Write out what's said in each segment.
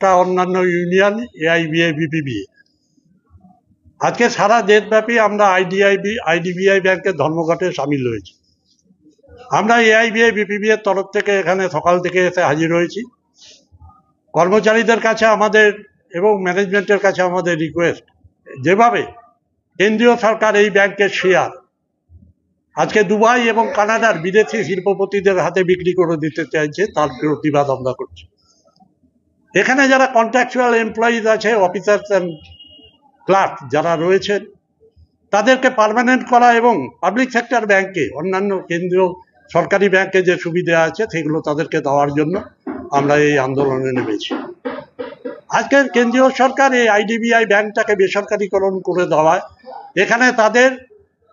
অন্যান্য ইউনিয়ন এআইবিএ বিপিবিএ আজকে সারা দেশব্যাপী আমরা আইডিবিআই ব্যাংকের ধর্মঘটে সামিল হয়েছি। আমরা এআইবিএ বিপিবি এর তরফ থেকে এখানে সকাল থেকে এসে হাজির হয়েছি। কর্মচারীদের কাছে আমাদের এবং ম্যানেজমেন্টের কাছে আমাদের রিকোয়েস্ট, যেভাবে কেন্দ্রীয় সরকার এই ব্যাংকের শেয়ার আজকে দুবাই এবং কানাডার বিদেশি শিল্পপতিদের হাতে বিক্রি করে দিতে চাইছে, তার প্রতিবাদ আমরা করছি। এখানে যারা কন্ট্রাকচুয়াল এমপ্লয়িজ আছে, অফিসার্স অ্যান্ড ক্লার্ক যারা রয়েছেন, তাদেরকে পার্মানেন্ট করা এবং পাবলিক সেক্টর ব্যাংকে অন্যান্য কেন্দ্রীয় সরকারি ব্যাংকে যে সুবিধা আছে সেগুলো তাদেরকে দেওয়ার জন্য আমরা এই আন্দোলনে নেমেছি। আজকের কেন্দ্রীয় সরকার এই আইডিবিআই ব্যাংকটাকে বেসরকারীকরণ করে দেওয়ায়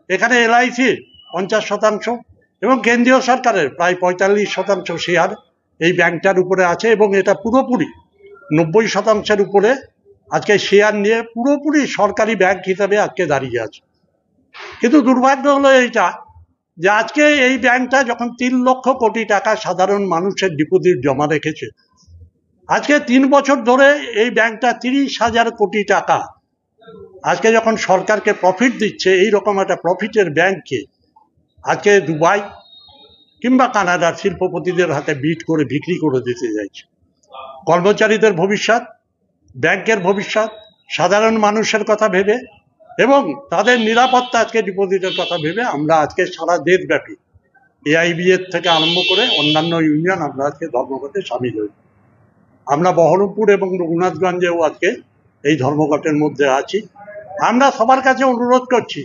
এখানে এলআইসির 50% এবং কেন্দ্রীয় সরকারের প্রায় 45% শেয়ার এই ব্যাংকটার উপরে আছে এবং এটা পুরোপুরি 90% উপরে আজকে শেয়ার নিয়ে পুরোপুরি সরকারি ব্যাংক হিসাবে আজকে দাঁড়িয়ে আছে। কিন্তু দুর্ভাগ্য হলো এইটা যে আজকে এই ব্যাংকটা যখন 3 লক্ষ কোটি টাকা সাধারণ মানুষের ডিপোজিট জমা রেখেছে, আজকে 3 বছর ধরে এই ব্যাংকটা 30,000 কোটি টাকা আজকে যখন সরকারকে প্রফিট দিচ্ছে, এই রকম একটা প্রফিটের ব্যাংককে আজকে দুবাই কিংবা কানাডার শিল্পপতিদের হাতে বিট করে বিক্রি করে দিতে যাচ্ছে। কর্মচারীদের ভবিষ্যৎ, ব্যাংকের ভবিষ্যৎ, সাধারণ মানুষের কথা ভেবে এবং তাদের নিরাপত্তা আজকে ডিপোজিটের কথা ভেবে আমরা আজকে সারা দেশব্যাপী এআইবিএ থেকে আরম্ভ করে অন্যান্য ইউনিয়ন আমরা আজকে ধর্মঘটে সামিল হই। আমরা বহরমপুর এবং রঘুনাথগঞ্জেও আজকে এই ধর্মঘটের মধ্যে আছি। আমরা সবার কাছে অনুরোধ করছি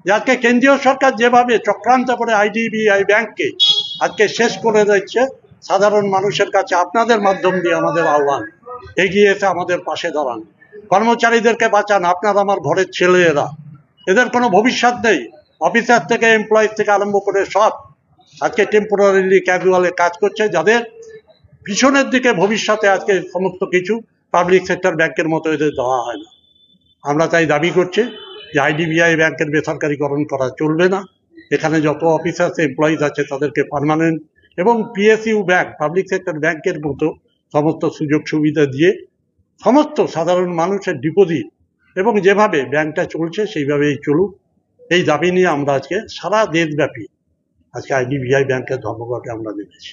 যে আজকে কেন্দ্রীয় সরকার যেভাবে চক্রান্ত করে আইডিবিআই ব্যাংককে আজকে শেষ করে দিচ্ছে, সাধারণ মানুষের কাছে আপনাদের মাধ্যম দিয়ে আমাদের আহ্বান, এগিয়ে এসে আমাদের পাশে দাঁড়ান, কর্মচারীদেরকে বাঁচান। আপনার আমার ঘরের ছেলেরা, এদের কোনো ভবিষ্যৎ নেই। অফিসার থেকে এমপ্লয়িজ থেকে আরম্ভ করে সব আজকে টেম্পোরারিলি ক্যাজুয়ালে কাজ করছে, যাদের পিছনের দিকে ভবিষ্যতে আজকে সমস্ত কিছু পাবলিক সেক্টর ব্যাংকের মতো এদের দেওয়া হয় না। আমরা তাই দাবি করছি যে আইডিবিআই ব্যাংকের বেসরকারীকরণ করা চলবে না। এখানে যত অফিসার্স এমপ্লয়িজ আছে তাদেরকে পার্মানেন্ট এবং পিএসইউ ব্যাংক, পাবলিক সেক্টর ব্যাংকের মতো সমস্ত সুযোগ সুবিধা দিয়ে সমস্ত সাধারণ মানুষের ডিপোজিট এবং যেভাবে ব্যাংকটা চলছে সেইভাবেই চলুক, এই দাবি নিয়ে আমরা আজকে সারা দেশব্যাপী আজকে আইডিবিআই ব্যাংকের ধর্মঘটে আমরা নেমেছি।